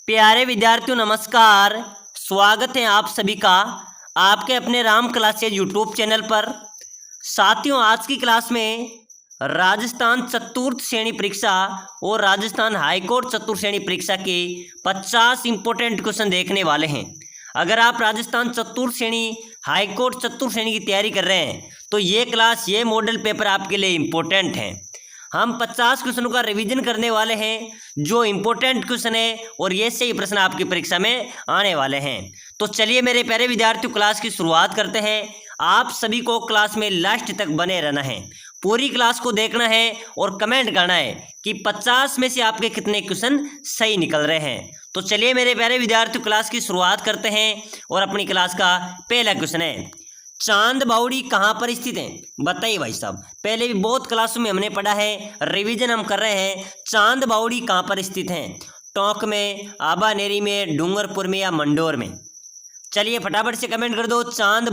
प्यारे विद्यार्थियों नमस्कार। स्वागत है आप सभी का आपके अपने राम क्लासेज यूट्यूब चैनल पर। साथियों, आज की क्लास में राजस्थान चतुर्थ श्रेणी परीक्षा और राजस्थान हाईकोर्ट चतुर्थ श्रेणी परीक्षा के 50 इंपॉर्टेंट क्वेश्चन देखने वाले हैं। अगर आप राजस्थान चतुर्थ श्रेणी हाईकोर्ट चतुर्थ श्रेणी की तैयारी कर रहे हैं तो ये मॉडल पेपर आपके लिए इम्पोर्टेंट है। हम 50 क्वेश्चनों का रिवीजन करने वाले हैं जो इम्पोर्टेंट क्वेश्चन है और ये से ही प्रश्न आपकी परीक्षा में आने वाले हैं। तो चलिए मेरे प्यारे विद्यार्थियों, क्लास की शुरुआत करते हैं। आप सभी को क्लास में लास्ट तक बने रहना है, पूरी क्लास को देखना है और कमेंट करना है कि 50 में से आपके कितने क्वेश्चन सही निकल रहे हैं। तो चलिए मेरे प्यारे विद्यार्थियों, क्लास की शुरुआत करते हैं और अपनी क्लास का पहला क्वेश्चन है, चांद बावड़ी कहाँ पर स्थित है? बताइए भाई साहब। पहले भी बहुत क्लासों में हमने पढ़ा है, रिवीजन हम कर रहे हैं। चांद बावड़ी कहाँ पर स्थित है? टोंक में, आबानेरी में, डूंगरपुर में या मंडोर में? चलिए फटाफट से कमेंट कर दो। चांद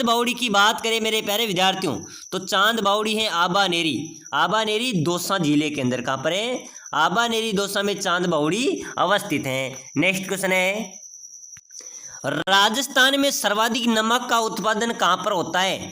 बावड़ी की बात करें मेरे प्यारे विद्यार्थियों तो चांद बावड़ी है आबानेरी दौसा जिले के अंदर। कहाँ पर है? आबानेरी दौसा में चांद बावड़ी अवस्थित है। नेक्स्ट क्वेश्चन है, राजस्थान में सर्वाधिक नमक का उत्पादन कहाँ पर होता है?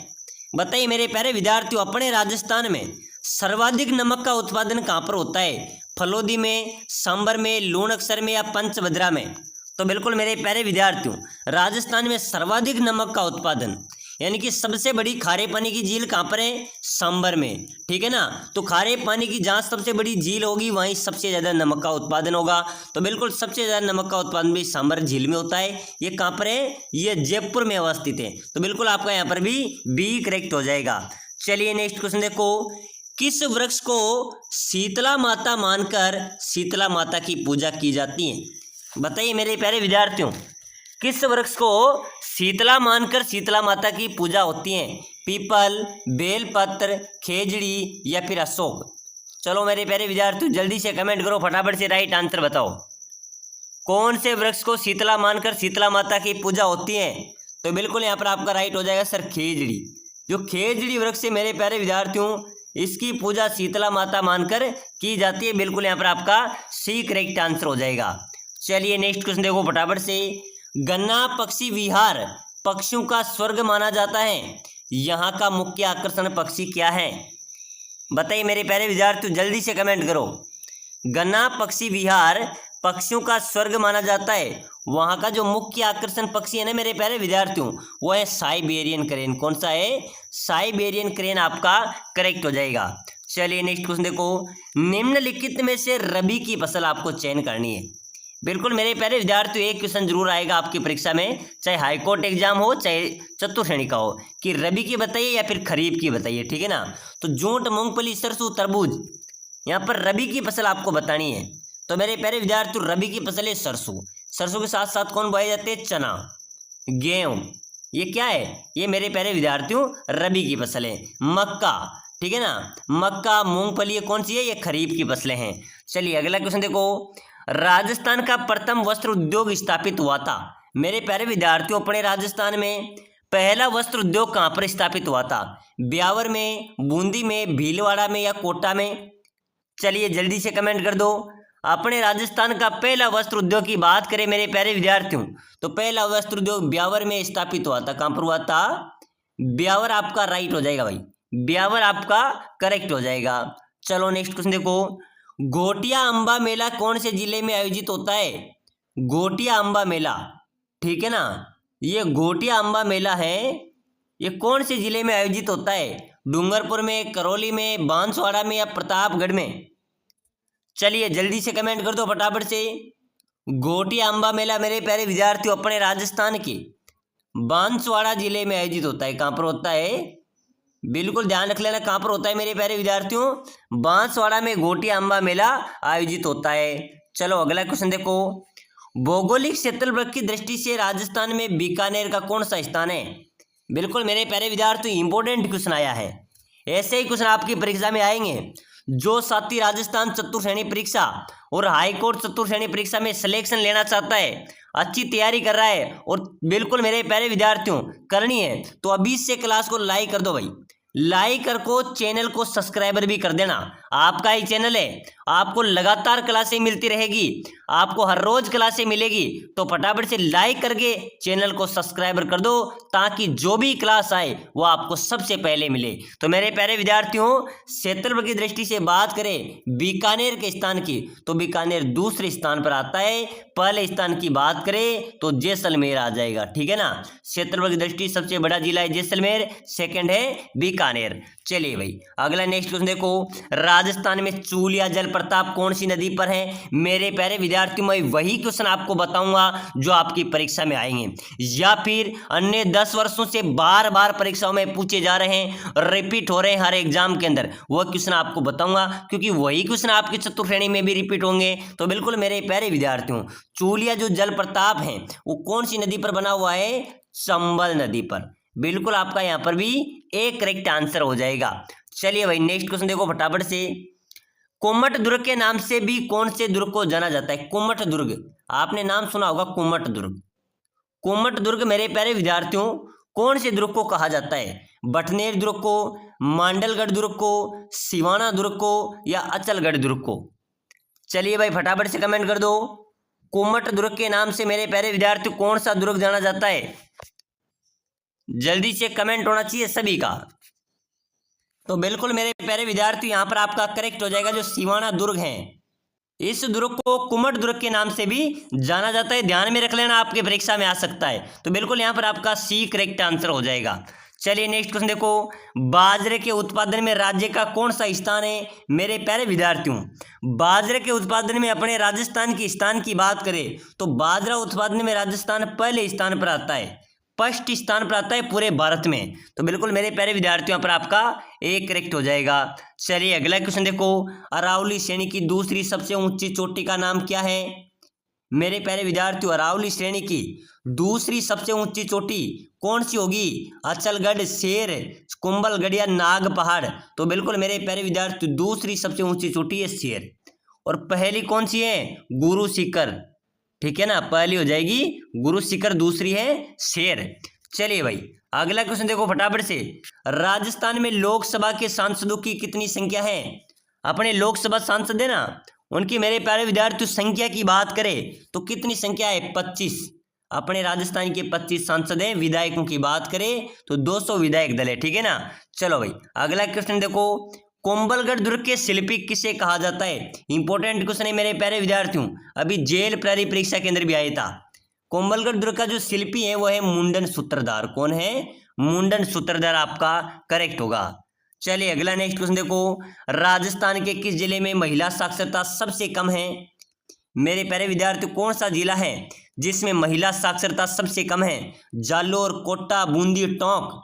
बताइए मेरे प्यारे विद्यार्थियों, अपने राजस्थान में सर्वाधिक नमक का उत्पादन कहाँ पर होता है? फलोदी में, सांबर में, लूणकसर में या पंचभद्रा में? तो बिल्कुल मेरे प्यारे विद्यार्थियों, राजस्थान में सर्वाधिक नमक का उत्पादन यानी कि सबसे बड़ी खारे पानी की झील कहाँ पर है? सांबर में। ठीक है ना। तो खारे पानी की जहाँ सबसे बड़ी झील होगी वहीं सबसे ज़्यादा नमक का उत्पादन होगा। तो बिल्कुल सबसे ज़्यादा नमक का उत्पादन भी सांबर झील में होता है। ये कहाँ पर है? ये जयपुर में अवस्थित है। तो बिल्कुल आपका यहाँ पर भी बी करेक्ट हो जाएगा। चलिए नेक्स्ट क्वेश्चन देखो, किस वृक्ष को शीतला माता मानकर शीतला माता की पूजा की जाती है? बताइए मेरे प्यारे विद्यार्थियों, किस वृक्ष को शीतला मानकर शीतला माता की पूजा होती है? पीपल, बेलपत्र, खेजड़ी या फिर अशोक? चलो मेरे प्यारे विद्यार्थियों जल्दी से कमेंट करो, फटाफट से राइट आंसर बताओ। कौन से वृक्ष को शीतला मानकर शीतला माता की पूजा होती है? तो बिल्कुल यहाँ पर आपका राइट हो जाएगा सर खेजड़ी। जो खेजड़ी वृक्ष है मेरे प्यारे विद्यार्थियों, इसकी पूजा शीतला माता मानकर की जाती है। बिल्कुल यहाँ पर आपका सी करेक्ट आंसर हो जाएगा। चलिए नेक्स्ट क्वेश्चन देखो फटाफट से, गन्ना पक्षी विहार पक्षियों का स्वर्ग माना जाता है। यहाँ का मुख्य आकर्षण पक्षी क्या है? बताइए मेरे प्यारे विद्यार्थियों जल्दी से कमेंट करो। गन्ना पक्षी विहार पक्षियों का स्वर्ग माना जाता है। वहाँ का जो मुख्य आकर्षण पक्षी है ना मेरे प्यारे विद्यार्थियों, वो है साइबेरियन क्रेन। कौन सा है? साइबेरियन क्रेन आपका करेक्ट हो जाएगा। चलिए नेक्स्ट क्वेश्चन देखो, निम्नलिखित में से रबी की फसल आपको चयन करनी है। बिल्कुल मेरे प्यारे विद्यार्थियों, एक क्वेश्चन जरूर आएगा आपकी परीक्षा में, चाहे हाईकोर्ट एग्जाम हो चाहे चतुर्थ श्रेणी का हो, कि रबी की बताइए या फिर खरीफ की बताइए। ठीक है ना। तो जूट, मूंगफली, सरसों, तरबूज, यहाँ पर रबी की फसल आपको बतानी है। तो मेरे प्यारे विद्यार्थियों रबी की फसल है सरसों। सरसों के साथ साथ कौन बोए जाते हैं? चना, गेहूं। ये क्या है? ये मेरे प्यारे विद्यार्थियों रबी की फसल है। मक्का, ठीक है ना, मक्का, मूंगफली, ये कौन सी है? ये खरीफ की फसलें हैं। चलिए अगला क्वेश्चन देखो, राजस्थान का प्रथम वस्त्र उद्योग स्थापित हुआ था। मेरे प्यारे विद्यार्थियों, अपने राजस्थान में पहला वस्त्र उद्योग कहाँ पर स्थापित हुआ था? ब्यावर में, बूंदी में, भीलवाड़ा में या कोटा में? चलिए जल्दी से कमेंट कर दो। अपने राजस्थान का पहला वस्त्र उद्योग की बात करें मेरे प्यारे विद्यार्थियों तो पहला वस्त्र उद्योग ब्यावर में स्थापित हुआ था। कहाँ पर हुआ था? ब्यावर आपका राइट हो जाएगा भाई, ब्यावर आपका करेक्ट हो जाएगा। चलो नेक्स्ट क्वेश्चन देखो, घोटिया अंबा मेला कौन से जिले में आयोजित होता है? घोटिया अंबा मेला, ठीक है ना, ये घोटिया अंबा मेला है, ये कौन से जिले में आयोजित होता है? डूंगरपुर में, करौली में, बांसवाड़ा में या प्रतापगढ़ में? चलिए जल्दी से कमेंट कर दो फटाफट से। घोटिया अंबा मेला मेरे प्यारे विद्यार्थियों अपने राजस्थान के बांसवाड़ा जिले में आयोजित होता है। कहाँ पर होता है? बिल्कुल ध्यान रख लेना, कहाँ पर होता है मेरे प्यारे विद्यार्थियों? बांसवाड़ा में घोटिया अंबा मेला आयोजित होता है। चलो अगला क्वेश्चन देखो, भौगोलिक क्षेत्रफल की दृष्टि से राजस्थान में बीकानेर का कौन सा स्थान है? बिल्कुल मेरे प्यारे विद्यार्थियों इंपॉर्टेंट क्वेश्चन आया है। ऐसे ही क्वेश्चन आपकी परीक्षा में आएंगे। जो साथी राजस्थान चतुर्थ श्रेणी परीक्षा और हाईकोर्ट चतुर्थ श्रेणी परीक्षा में सिलेक्शन लेना चाहता है, अच्छी तैयारी कर रहा है और बिल्कुल मेरे प्यारे विद्यार्थियों करनी है, तो अभी से क्लास को लाइक कर दो भाई, लाइक कर को चैनल को सब्सक्राइबर भी कर देना। आपका ही चैनल है, आपको लगातार क्लासें मिलती रहेगी, आपको हर रोज क्लासें मिलेगी। तो फटाफट से लाइक करके चैनल को सब्सक्राइबर कर दो, ताकि जो भी क्लास आए वो आपको सबसे पहले मिले। तो मेरे प्यारे विद्यार्थियों, क्षेत्रफल की दृष्टि से बात करें बीकानेर के स्थान की, तो बीकानेर दूसरे स्थान पर आता है। पहले स्थान की बात करें तो जैसलमेर आ जाएगा, ठीक है ना। क्षेत्रफल की दृष्टि सबसे बड़ा जिला है जैसलमेर, सेकंड है बीकानेर। चलिए भाई अगला नेक्स्ट क्वेश्चन देखो, राजस्थान में चूलिया जलप्रपात कौन सी नदी पर है? मेरे प्यारे विद्यार्थियों, मैं वही क्वेश्चन आपको बताऊंगा जो आपकी परीक्षा में आएंगे, या फिर अन्य 10 वर्षों से बार बार परीक्षाओं में पूछे जा रहे हैं, रिपीट हो रहे हैं हर एग्जाम के अंदर, वह क्वेश्चन आपको बताऊंगा, क्योंकि वही क्वेश्चन आपकी चतुर्थ श्रेणी में भी रिपीट होंगे। तो बिल्कुल मेरे प्यारे विद्यार्थियों, चूलिया जो जलप्रपात है वो कौन सी नदी पर बना हुआ है? चंबल नदी पर। बिल्कुल आपका यहाँ पर भी एक करेक्ट आंसर हो जाएगा। चलिए भाई नेक्स्ट क्वेश्चन देखो फटाफट से, कुमट दुर्ग के नाम से भी कौन से दुर्ग को जाना जाता है? कुमट दुर्ग, आपने नाम सुना होगा कुमट दुर्ग। कुमट दुर्ग मेरे प्यारे विद्यार्थियों कौन से दुर्ग को कहा जाता है? बटनेर दुर्ग को, मांडलगढ़ दुर्ग को, सिवाना दुर्ग को, या अचलगढ़ दुर्ग को? चलिए भाई फटाफट से कमेंट कर दो, कुमट दुर्ग के नाम से मेरे प्यारे विद्यार्थी कौन सा दुर्ग जाना जाता है? जल्दी से कमेंट होना चाहिए सभी का। तो बिल्कुल मेरे प्यारे विद्यार्थी यहाँ पर आपका करेक्ट हो जाएगा, जो सिवाना दुर्ग है, इस दुर्ग को कुमट दुर्ग के नाम से भी जाना जाता है। ध्यान में रख लेना, आपके परीक्षा में आ सकता है। तो बिल्कुल यहाँ पर आपका सी करेक्ट आंसर हो जाएगा। चलिए नेक्स्ट क्वेश्चन देखो, बाजरे के उत्पादन में राज्य का कौन सा स्थान है? मेरे प्यारे विद्यार्थियों, बाजरे के उत्पादन में अपने राजस्थान के स्थान की बात करें तो बाजरा उत्पादन में राजस्थान पहले स्थान पर आता है, फर्स्ट स्थान पर आता है पूरे भारत में। तो बिल्कुल मेरे प्यारे विद्यार्थियों पर आपका एक करेक्ट हो जाएगा। चलिए अगला क्वेश्चन देखो, अरावली श्रेणी की दूसरी सबसे ऊंची चोटी का नाम क्या है? मेरे प्यारे विद्यार्थियों, अरावली श्रेणी की दूसरी सबसे ऊंची चोटी कौन सी होगी? अचलगढ़, शेर, कुंभलगढ़ या नाग पहाड़? तो बिल्कुल मेरे प्यारे विद्यार्थी दूसरी सबसे ऊंची चोटी है शेर। और पहली कौन सी है? गुरु शिखर, ठीक है ना, पहली हो जाएगी गुरु शिखर, दूसरी है शेर। चलिए भाई अगला क्वेश्चन देखो फटाफट से, राजस्थान में लोकसभा के सांसदों की कितनी संख्या है? अपने लोकसभा सांसद है ना, उनकी मेरे प्यारे विद्यार्थियों संख्या की बात करें तो कितनी संख्या है? 25। अपने राजस्थान के 25 सांसद हैं। विधायकों की बात करें तो 200 विधायक दल है, ठीक है ना। चलो भाई अगला क्वेश्चन देखो, कुंभलगढ़ दुर्ग के शिल्पी किसे कहा जाता है? इंपॉर्टेंट क्वेश्चन है मेरे प्यारे विद्यार्थियों, अभी जेल प्रहरी परीक्षा के अंदर भी आया था। कुंभलगढ़ दुर्ग का जो शिल्पी है वो है मुंडन सूत्रधार। कौन है? मुंडन सूत्रधार आपका करेक्ट होगा। चलिए अगला नेक्स्ट क्वेश्चन देखो, राजस्थान के किस जिले में महिला साक्षरता सबसे कम है? मेरे प्यारे विद्यार्थी कौन सा जिला है जिसमें महिला साक्षरता सबसे कम है? जालोर, कोटा, बूंदी, टोंक?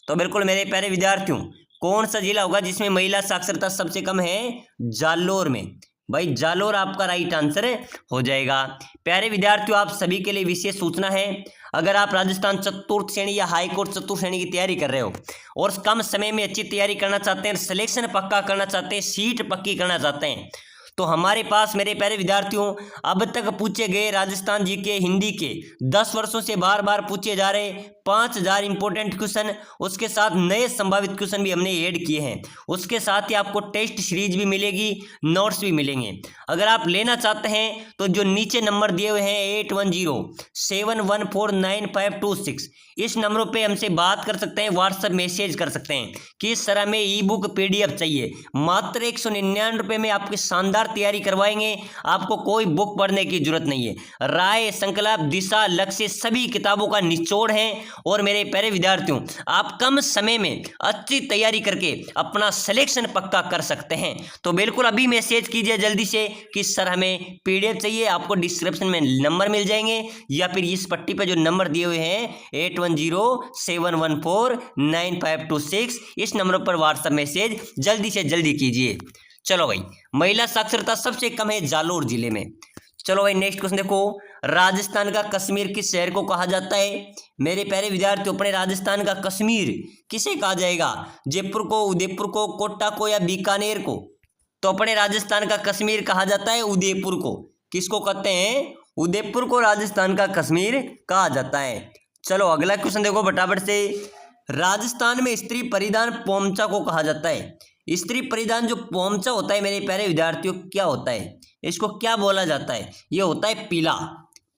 तो बिल्कुल मेरे प्यारे विद्यार्थियों कौन सा जिला होगा जिसमें महिला साक्षरता सबसे कम है? जालोर में। भाई जालोर आपका राइट आंसर हो जाएगा। प्यारे विद्यार्थियों आप सभी के लिए विशेष सूचना है, अगर आप राजस्थान चतुर्थ श्रेणी या हाईकोर्ट चतुर्थ श्रेणी की तैयारी कर रहे हो और कम समय में अच्छी तैयारी करना चाहते हैं, सिलेक्शन पक्का करना चाहते हैं, सीट पक्की करना चाहते हैं, तो हमारे पास मेरे प्यारे विद्यार्थियों अब तक पूछे गए राजस्थान जी के हिंदी के 10 वर्षों से बार बार पूछे जा रहे 5000 इंपॉर्टेंट क्वेश्चन, उसके साथ नए संभावित क्वेश्चन भी हमने ऐड किए हैं। उसके साथ ही आपको टेस्ट सीरीज भी मिलेगी, नोट्स भी मिलेंगे। अगर आप लेना चाहते हैं तो जो नीचे नंबर दिए हुए हैं 8107149526, इस नंबरों पे हमसे बात कर सकते हैं, व्हाट्सएप मैसेज कर सकते हैं कि इस तरह में ई बुक PDF चाहिए। मात्र 199 रुपये में आपकी शानदार तैयारी करवाएंगे, आपको कोई बुक पढ़ने की जरूरत नहीं है। राय, संकल्प, दिशा, लक्ष्य सभी किताबों का निचोड़ है। और मेरे प्यारे विद्यार्थियों आप कम समय में अच्छी तैयारी करके अपना सिलेक्शन पक्का कर सकते हैं। तो बिल्कुल अभी मैसेज कीजिए जल्दी से कि सर हमें PDF चाहिए। आपको डिस्क्रिप्शन में नंबर मिल जाएंगे या फिर इस पट्टी पर जो नंबर दिए हुए हैं 8107149526, इस नंबर पर व्हाट्सएप मैसेज जल्दी से जल्दी कीजिए। चलो भाई महिला साक्षरता सबसे कम है जालोर जिले में। चलो भाई नेक्स्ट क्वेश्चन देखो, राजस्थान का कश्मीर किस शहर को कहा जाता है? मेरे प्यारे विद्यार्थियों अपने राजस्थान का कश्मीर किसे कहा जाएगा? जयपुर को, उदयपुर को, कोटा को या बीकानेर को? तो अपने राजस्थान का कश्मीर कहा जाता है उदयपुर को। किसको कहते हैं? उदयपुर को राजस्थान का कश्मीर कहा जाता है। चलो अगला क्वेश्चन देखो फटाफट से, राजस्थान में स्त्री परिधान पोमचा को कहा जाता है। स्त्री परिधान जो पोमचा होता है मेरे प्यारे विद्यार्थियों, क्या होता है, इसको क्या बोला जाता है, ये होता है पीला,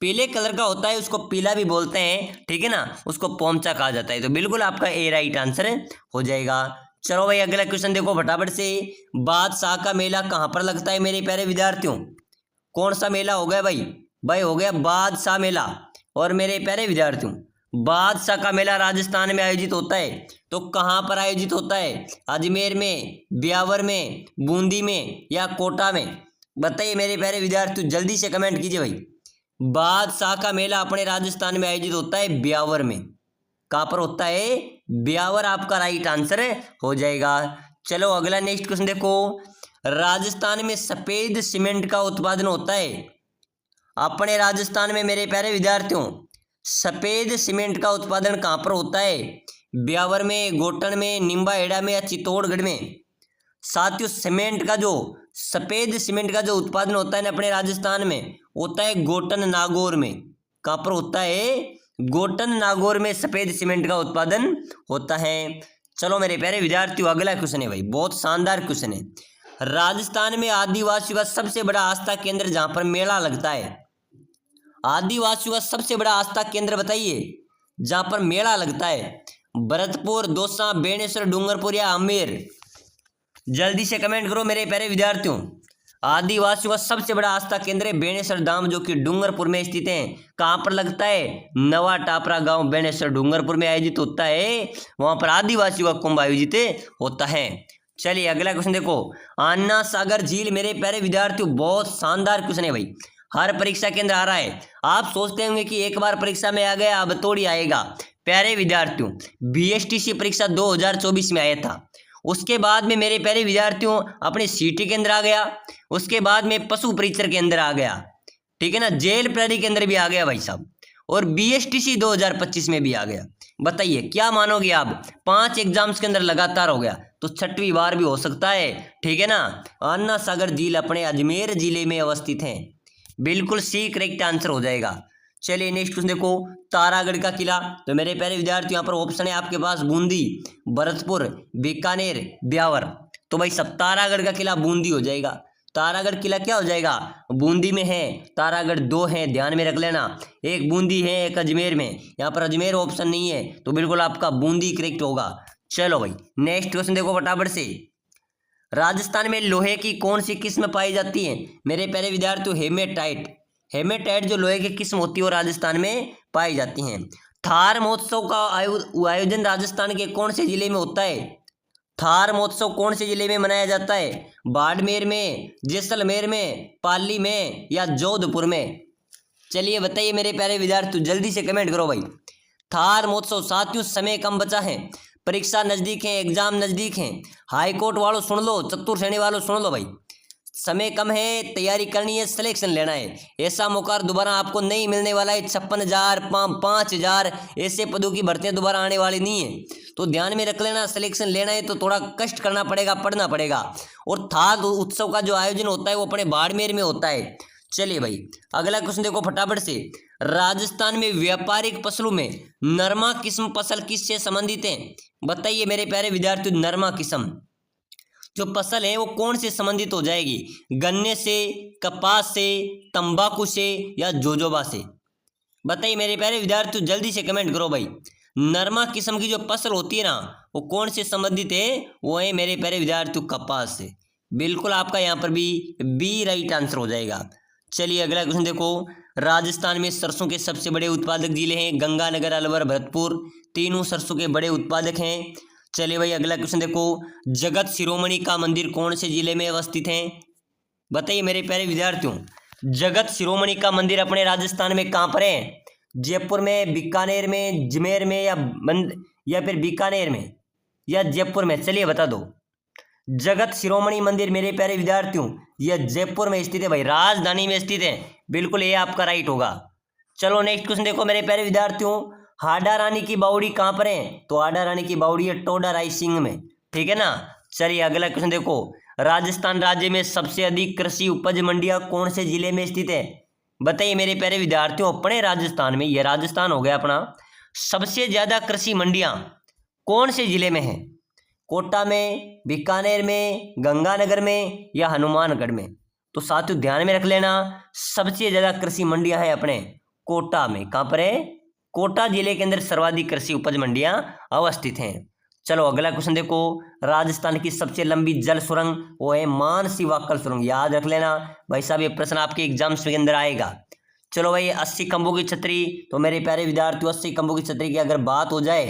पीले कलर का होता है, उसको पीला भी बोलते हैं, ठीक है ना, उसको पोमचा कहा जाता है। तो बिल्कुल आपका ए राइट आंसर हो जाएगा। चलो भाई अगला क्वेश्चन देखो फटाफट से। बादशाह का मेला कहाँ पर लगता है मेरे प्यारे विद्यार्थियों, कौन सा मेला हो गया भाई, भाई हो गया बादशाह मेला। और मेरे प्यारे विद्यार्थियों, बादशाह का मेला राजस्थान में आयोजित होता है, तो कहाँ पर आयोजित होता है, अजमेर में, ब्यावर में, बूंदी में या कोटा में, बताइए मेरे प्यारे विद्यार्थियों, जल्दी से कमेंट कीजिए भाई। बादशाह का मेला अपने राजस्थान में आयोजित होता है ब्यावर में, कहाँ पर होता है, ब्यावर आपका राइट आंसर हो जाएगा। चलो अगला नेक्स्ट क्वेश्चन देखो। राजस्थान में सफेद सीमेंट का उत्पादन होता है, अपने राजस्थान में मेरे प्यारे विद्यार्थियों सफेद सीमेंट का उत्पादन कहाँ पर होता है, ब्यावर में, गोटन में, निम्बाहेड़ा में या चित्तौड़गढ़ में। साथियों सीमेंट का जो सफेद सीमेंट का जो उत्पादन होता है ना अपने राजस्थान में, होता है गोटन नागौर में, कहाँ पर होता है, गोटन नागौर में सफेद सीमेंट का उत्पादन होता है। चलो मेरे प्यारे विद्यार्थियों अगला क्वेश्चन है भाई, बहुत शानदार क्वेश्चन है। राजस्थान में आदिवासियों का सबसे बड़ा आस्था केंद्र जहां पर मेला लगता है, आदिवासियों का सबसे बड़ा आस्था केंद्र बताइए जहां पर मेला लगता है, भरतपुर, दौसा, बेणेश्वर, डूंगरपुर या आमेर। जल्दी से कमेंट करो मेरे प्यारे विद्यार्थियों। आदिवासियों का सबसे बड़ा आस्था केंद्र है बेणेश्वर धाम, जो कि डूंगरपुर में स्थित है। कहाँ पर लगता है, नवा टापरा गांव बेणेश्वर डूंगरपुर में आयोजित होता है, वहां पर आदिवासियों का कुंभ आयोजित होता है। चलिए अगला क्वेश्चन देखो। अन्ना सागर झील मेरे प्यारे विद्यार्थियों बहुत शानदार क्वेश्चन है भाई, हर परीक्षा के अंदर आ रहा है। आप सोचते होंगे कि एक बार परीक्षा में आ गया अब थोड़ी आएगा। प्यारे विद्यार्थियों बीएसटीसी परीक्षा 2024 में आया था, उसके बाद में मेरे प्यारे विद्यार्थियों अपने सीटी के अंदर आ गया, उसके बाद में पशु परीक्षर के अंदर आ गया, ठीक है ना, जेल प्रहरी के अंदर भी आ गया भाई साहब, और बीएसटीसी 2025 में भी आ गया। बताइए क्या मानोगे आप, 5 एग्जाम्स के अंदर लगातार हो गया, तो 6वीं बार भी हो सकता है, ठीक है ना। अन्ना सागर झील अपने अजमेर जिले में अवस्थित है, बिल्कुल सी करेक्ट आंसर हो जाएगा। चलिए नेक्स्ट क्वेश्चन देखो। तारागढ़ का किला, तो मेरे प्यारे विद्यार्थियों यहाँ पर ऑप्शन है आपके पास बूंदी, भरतपुर, बीकानेर, ब्यावर। तो भाई सब तारागढ़ का किला बूंदी हो जाएगा। तारागढ़ किला क्या हो जाएगा, बूंदी में है। तारागढ़ 2 है, ध्यान में रख लेना, एक बूंदी है एक अजमेर में, यहाँ पर अजमेर ऑप्शन नहीं है, तो बिल्कुल आपका बूंदी करेक्ट होगा। चलो भाई नेक्स्ट क्वेश्चन देखो फटाफट से। राजस्थान में लोहे की कौन सी किस्म पाई जाती है मेरे प्यारे विद्यार्थियों, हेमेटाइट। हेमेटाइट जो लोहे की किस्म होती है वो राजस्थान में पाई जाती हैं। थार महोत्सव का आयोजन राजस्थान के कौन से जिले में होता है, थार महोत्सव कौन से जिले में मनाया जाता है, बाड़मेर में, जैसलमेर में, पाली में या जोधपुर में। चलिए बताइए मेरे प्यारे विद्यार्थियों, जल्दी से कमेंट करो भाई। थार महोत्सव, साथियों समय कम बचा है, परीक्षा नजदीक है, एग्जाम नजदीक है। हाई कोर्ट वालों सुन लो, चतुर श्रेणी वालों सुन लो भाई, समय कम है, तैयारी करनी है, सिलेक्शन लेना है। ऐसा मौका दोबारा आपको नहीं मिलने वाला है। 56,000 5,000 ऐसे पदों की भर्तियां दोबारा आने वाली नहीं है, तो ध्यान में रख लेना। सिलेक्शन लेना है तो थोड़ा कष्ट करना पड़ेगा, पढ़ना पड़ेगा। और थार उत्सव का जो आयोजन होता है वो अपने बाड़मेर में होता है। चलिए भाई अगला क्वेश्चन देखो फटाफट से। राजस्थान में व्यापारिक फसलों में नरमा किस्म फसल किससे संबंधित है, बताइए मेरे प्यारे विद्यार्थियों। नरमा किस्म जो फसल है वो कौन से संबंधित हो जाएगी, गन्ने से, कपास से, तंबाकू से या जोजोबा से। बताइए मेरे प्यारे विद्यार्थियों, जल्दी से कमेंट करो भाई। नरमा किस्म की जो फसल होती है ना वो कौन से संबंधित है, वो है मेरे प्यारे विद्यार्थियों कपास से। बिल्कुल आपका यहाँ पर भी बी राइट आंसर हो जाएगा। चलिए अगला क्वेश्चन देखो। राजस्थान में सरसों के सबसे बड़े उत्पादक जिले हैं गंगानगर, अलवर, भरतपुर, तीनों सरसों के बड़े उत्पादक हैं। चलिए भाई अगला क्वेश्चन देखो। जगत शिरोमणि का मंदिर कौन से जिले में अवस्थित है, बताइए मेरे प्यारे विद्यार्थियों। जगत शिरोमणि का मंदिर अपने राजस्थान में कहाँ पर है, जयपुर में, बीकानेर में, अजमेर में या फिर बीकानेर में या जयपुर में। चलिए बता दो। जगत शिरोमणि मंदिर मेरे प्यारे विद्यार्थियों यह जयपुर में स्थित है भाई, राजधानी में स्थित है, बिल्कुल ये आपका राइट होगा। चलो नेक्स्ट क्वेश्चन देखो मेरे प्यारे विद्यार्थियों। हाडा रानी की बावड़ी कहाँ पर है, तो हाडा रानी की बावड़ी है टोडा रायसिंह में, ठीक है ना। चलिए अगला क्वेश्चन देखो। राजस्थान राज्य में सबसे अधिक कृषि उपज मंडियां कौन से जिले में स्थित है, बताइए मेरे प्यारे विद्यार्थियों। अपने राजस्थान में, यह राजस्थान हो गया अपना, सबसे ज्यादा कृषि मंडियां कौन से जिले में है, कोटा में, बीकानेर में, गंगानगर में या हनुमानगढ़ में? तो साथियों ध्यान में रख लेना, सबसे ज्यादा कृषि मंडियां हैं अपने कोटा में। कहां पर है? कोटा जिले के अंदर सर्वाधिक कृषि उपज मंडियां अवस्थित हैं। चलो अगला क्वेश्चन देखो, राजस्थान की सबसे लंबी जल सुरंग वो है मानसी वाक्कल सुरंग। याद रख लेना भाई साहब, ये प्रश्न आपके एग्जाम्स के अंदर आएगा। चलो भाई 80 खंभों की छतरी, तो मेरे प्यारे विद्यार्थियों 80 खंभों की छतरी की अगर बात हो जाए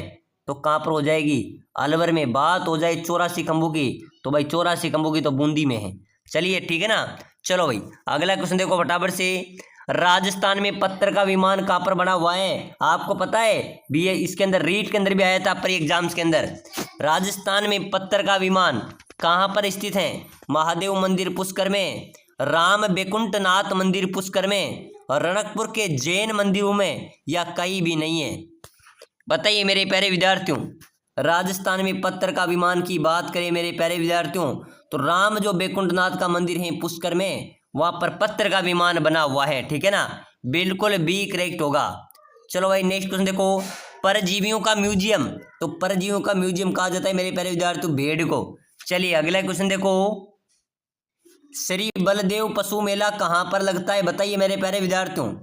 तो कहाँ पर हो जाएगी? अलवर में। बात हो जाए 84 खंभों की, तो भाई 84 खंभों की तो बूंदी में है। चलिए ठीक है ना। चलो भाई अगला क्वेश्चन देखो फटाफट से, राजस्थान में पत्थर का विमान कहाँ पर बना हुआ है? आपको पता है भी, ये इसके अंदर रीट के अंदर भी आया था पर एग्जाम्स के अंदर। राजस्थान में पत्थर का विमान कहाँ पर स्थित है? महादेव मंदिर पुष्कर में, राम बैकुंठ नाथ मंदिर पुष्कर में, और रणकपुर के जैन मंदिरों में, या कहीं भी नहीं है? बताइए मेरे प्यारे विद्यार्थियों, राजस्थान में पत्थर का विमान की बात करें मेरे प्यारे विद्यार्थियों, तो राम जो बैकुंठनाथ का मंदिर है पुष्कर में, वहां पर पत्थर का विमान बना हुआ है। ठीक है ना, बिल्कुल बी करेक्ट होगा। चलो भाई नेक्स्ट क्वेश्चन देखो, परजीवियों का म्यूजियम, तो परजीवियों का म्यूजियम कहा जाता है मेरे प्यारे विद्यार्थियों भेड़ को। चलिए अगला क्वेश्चन देखो, श्री बलदेव पशु मेला कहाँ पर लगता है? बताइए मेरे प्यारे विद्यार्थियों,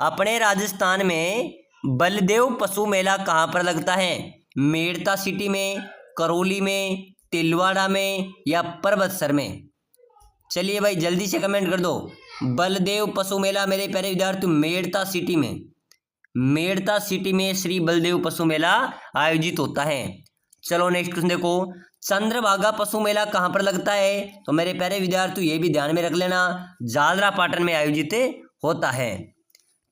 अपने राजस्थान में बलदेव पशु मेला कहाँ पर लगता है? मेड़ता सिटी में, करौली में, तिलवाड़ा में, या परबतसर में? चलिए भाई जल्दी से कमेंट कर दो। बलदेव पशु मेला मेरे प्यारे विद्यार्थियों मेड़ता सिटी में, मेड़ता सिटी में श्री बलदेव पशु मेला आयोजित होता है। चलो नेक्स्ट क्वेश्चन देखो, चंद्रभागा पशु मेला कहाँ पर लगता है? तो मेरे प्यारे विद्यार्थियों ये भी ध्यान में रख लेना, जालरा पाटन में आयोजित होता है।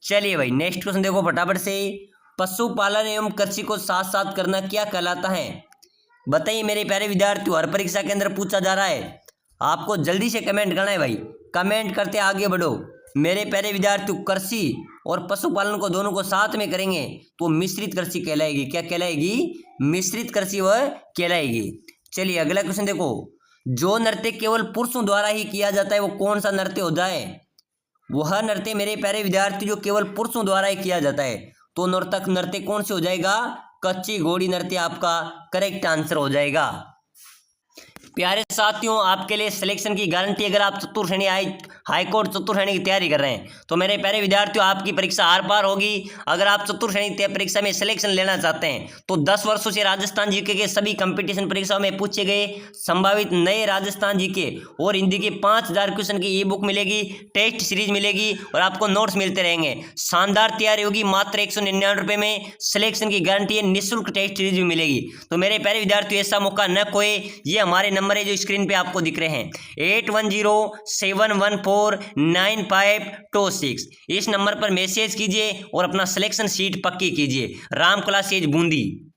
चलिए भाई नेक्स्ट क्वेश्चन देखो फटाफट से, पशुपालन एवं कृषि को साथ साथ करना क्या कहलाता है? बताइए मेरे प्यारे विद्यार्थियों, हर परीक्षा के अंदर पूछा जा रहा है, आपको जल्दी से कमेंट करना है भाई, कमेंट करते आगे बढ़ो। मेरे प्यारे विद्यार्थियों कृषि और पशुपालन को दोनों को साथ में करेंगे तो मिश्रित कृषि कहलाएगी। क्या कहलाएगी? मिश्रित कृषि वह कहलाएगी। चलिए अगला क्वेश्चन देखो, जो नृत्य केवल पुरुषों द्वारा ही किया जाता है वो कौन सा नृत्य हो जाए? वह नृत्य मेरे प्यारे विद्यार्थी जो केवल पुरुषों द्वारा ही किया जाता है, तो नृत्य कौन से हो जाएगा? कच्ची घोड़ी नृत्य आपका करेक्ट आंसर हो जाएगा। प्यारे साथियों आपके लिए सिलेक्शन की गारंटी, अगर आप चतुर्थ श्रेणी हाईकोर्ट चतुर्थ श्रेणी की तैयारी कर रहे हैं तो मेरे प्यारे विद्यार्थियों आपकी परीक्षा आर पार होगी। अगर आप चतुर्थ श्रेणी परीक्षा में सिलेक्शन लेना चाहते हैं तो 10 वर्षों से राजस्थान जीके के सभी कंपटीशन परीक्षाओं में पूछे गए संभावित नए राजस्थान जीके और हिंदी के 5000 क्वेश्चन की ई बुक मिलेगी, टेस्ट सीरीज मिलेगी और आपको नोट्स मिलते रहेंगे। शानदार तैयारी होगी, मात्र 199 रुपये में सिलेक्शन की गारंटी है, निःशुल्क टेस्ट सीरीज भी मिलेगी। तो मेरे प्यारे विद्यार्थियों ऐसा मौका न खोए। ये हमारे नंबर है जो स्क्रीन पे आपको दिख रहे हैं 8107149526। इस नंबर पर मैसेज कीजिए और अपना सिलेक्शन सीट पक्की कीजिए। राम क्लासेज बूंदी।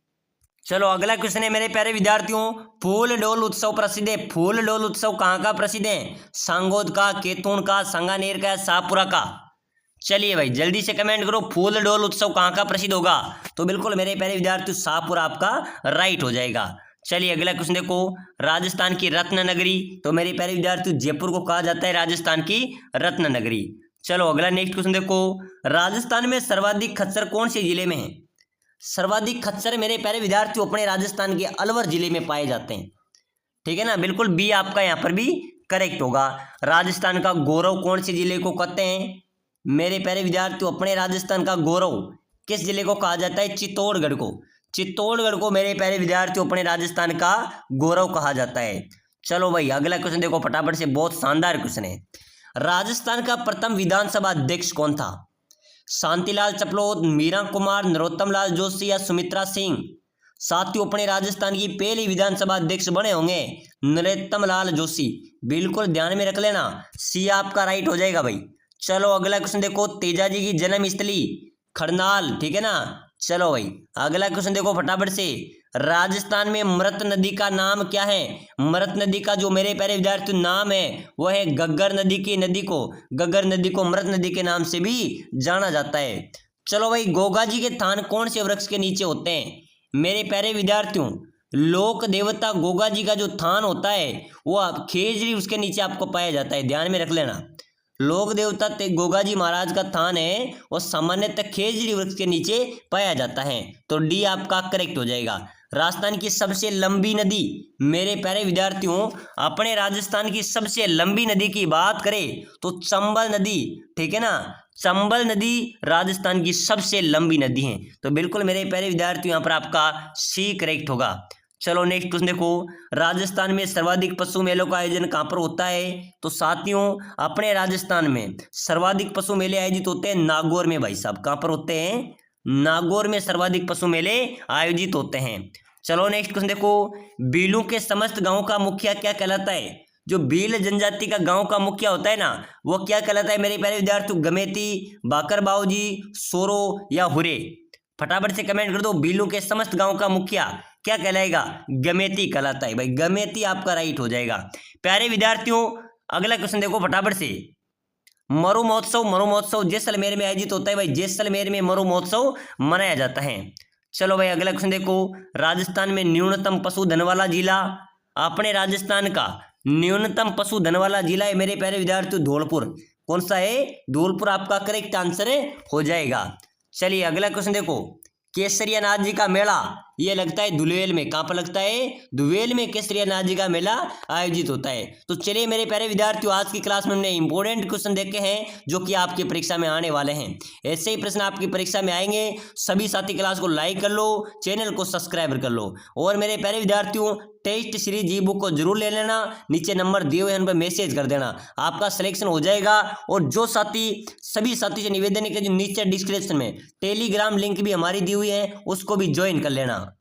चलो अगला क्वेश्चन है मेरे प्यारे विद्यार्थियों, फूल डोल उत्सव प्रसिद्ध है। फूल डोल उत्सव कहाँ का प्रसिद्ध है? सांगोद का, केतुन का, सांगानेर का, शाहपुरा का? चलिए भाई जल्दी से कमेंट करो, फूल डोल उत्सव कहाँ का प्रसिद्ध होगा? तो बिल्कुल मेरे प्यारे विद्यार्थियों शाहपुरा आपका राइट हो जाएगा। चलिए अगला क्वेश्चन देखो, राजस्थान की रत्न नगरी, तो मेरे प्यारे विद्यार्थियों जयपुर को कहा जाता है राजस्थान की रत्न नगरी। चलो अगला नेक्स्ट क्वेश्चन देखो, राजस्थान में सर्वाधिक खच्चर कौन से जिले में है? सर्वाधिक खच्चर मेरे प्यारे विद्यार्थियों अपने राजस्थान के अलवर जिले में पाए जाते हैं। ठीक है ना, बिल्कुल बी आपका यहाँ पर भी करेक्ट होगा। राजस्थान का गौरव कौन से जिले को कहते हैं? मेरे प्यारे विद्यार्थियों अपने राजस्थान का गौरव किस जिले को कहा जाता है? चित्तौड़गढ़ को। चित्तौड़गढ़ को मेरे प्यारे विद्यार्थियों अपने राजस्थान का गौरव कहा जाता है। चलो भाई अगला क्वेश्चन देखो फटाफट से, बहुत शानदार क्वेश्चन है। राजस्थान का प्रथम विधानसभा अध्यक्ष कौन था? शांतिलाल चपलोद, मीरा कुमार, नरोत्तम लाल जोशी या सुमित्रा सिंह? साथियों अपने राजस्थान की पहली विधानसभा अध्यक्ष बने होंगे नरोत्तम लाल जोशी। बिल्कुल ध्यान में रख लेना, सी आपका राइट हो जाएगा भाई। चलो अगला क्वेश्चन देखो, तेजाजी की जन्मस्थली खरनाल। ठीक है ना। चलो भाई अगला क्वेश्चन देखो फटाफट से, राजस्थान में मृत नदी का नाम क्या है? मृत नदी का जो मेरे प्यारे विद्यार्थी नाम है वो है गग्गर नदी की नदी को, गग्गर नदी को मृत नदी के नाम से भी जाना जाता है। चलो भाई गोगा जी के थान कौन से वृक्ष के नीचे होते हैं? मेरे प्यारे विद्यार्थियों लोक देवता गोगा जी का जो थान होता है वो खेजड़ी उसके नीचे आपको पाया जाता है, ध्यान में रख लेना। लोक देवता गोगा जी महाराज का थान है वो सामान्यतः खेजड़ी वृक्ष के नीचे पाया जाता है, तो डी आपका करेक्ट हो जाएगा। राजस्थान की सबसे लंबी नदी, मेरे प्यारे विद्यार्थियों अपने राजस्थान की सबसे लंबी नदी की बात करें तो चंबल नदी, ठीक है ना, चंबल नदी राजस्थान की सबसे लंबी नदी है। तो बिल्कुल मेरे प्यारे विद्यार्थियों यहाँ पर आपका सी करेक्ट होगा। चलो नेक्स्ट क्वेश्चन देखो, राजस्थान में सर्वाधिक पशु मेलों का आयोजन कहाँ पर होता है? तो साथियों अपने राजस्थान में सर्वाधिक पशु मेले आयोजित होते हैं नागौर में। भाई साहब कहाँ पर होते हैं? नागौर में सर्वाधिक पशु मेले आयोजित होते हैं। चलो नेक्स्ट क्वेश्चन देखो, बीलू के समस्त गांव का मुखिया क्या कहलाता है? जो भील जनजाति का गांव का मुखिया होता है ना, वो क्या कहलाता है मेरे प्यारे विद्यार्थियों? गमेती, बाकर बाऊजी, सोरो या हुरे? फटाफट से कमेंट कर दो, बीलू के समस्त गांव का मुखिया क्या कहलाएगा? गमेती कहलाता है। भाई गमेती आपका राइट हो जाएगा। प्यारे विद्यार्थियों अगला क्वेश्चन देखो फटाफट से, मरु महोत्सव जैसलमेर में आयोजित होता है। भाई जैसलमेर में मरु महोत्सव मनाया जाता है। चलो भाई अगला क्वेश्चन देखो, राजस्थान में न्यूनतम पशुधन वाला जिला, अपने राजस्थान का न्यूनतम पशुधन वाला जिला है मेरे प्यारे विद्यार्थियों धौलपुर। कौन सा है? धौलपुर आपका करेक्ट आंसर हो जाएगा। चलिए अगला क्वेश्चन देखो, केसरिया नाथ जी का मेला ये लगता है धुलवेल में। कहाँ पर लगता है? धुलवेल में केसरिया नाथ जी का मेला आयोजित होता है। तो चलिए मेरे प्यारे विद्यार्थियों आज की क्लास में हमने इंपॉर्टेंट क्वेश्चन देखे हैं जो कि आपकी परीक्षा में आने वाले हैं। ऐसे ही प्रश्न आपकी परीक्षा में आएंगे। सभी साथी क्लास को लाइक कर लो, चैनल को सब्सक्राइब कर लो। और मेरे प्यारे विद्यार्थियों टेस्ट सीरीज ई बुक को जरूर ले लेना, नीचे नंबर दिए हुए हैं उन पर मैसेज कर देना, आपका सिलेक्शन हो जाएगा। और जो साथी सभी साथी से निवेदन है कि जो नीचे डिस्क्रिप्शन में टेलीग्राम लिंक भी हमारी दी हुई है उसको भी ज्वाइन कर लेना।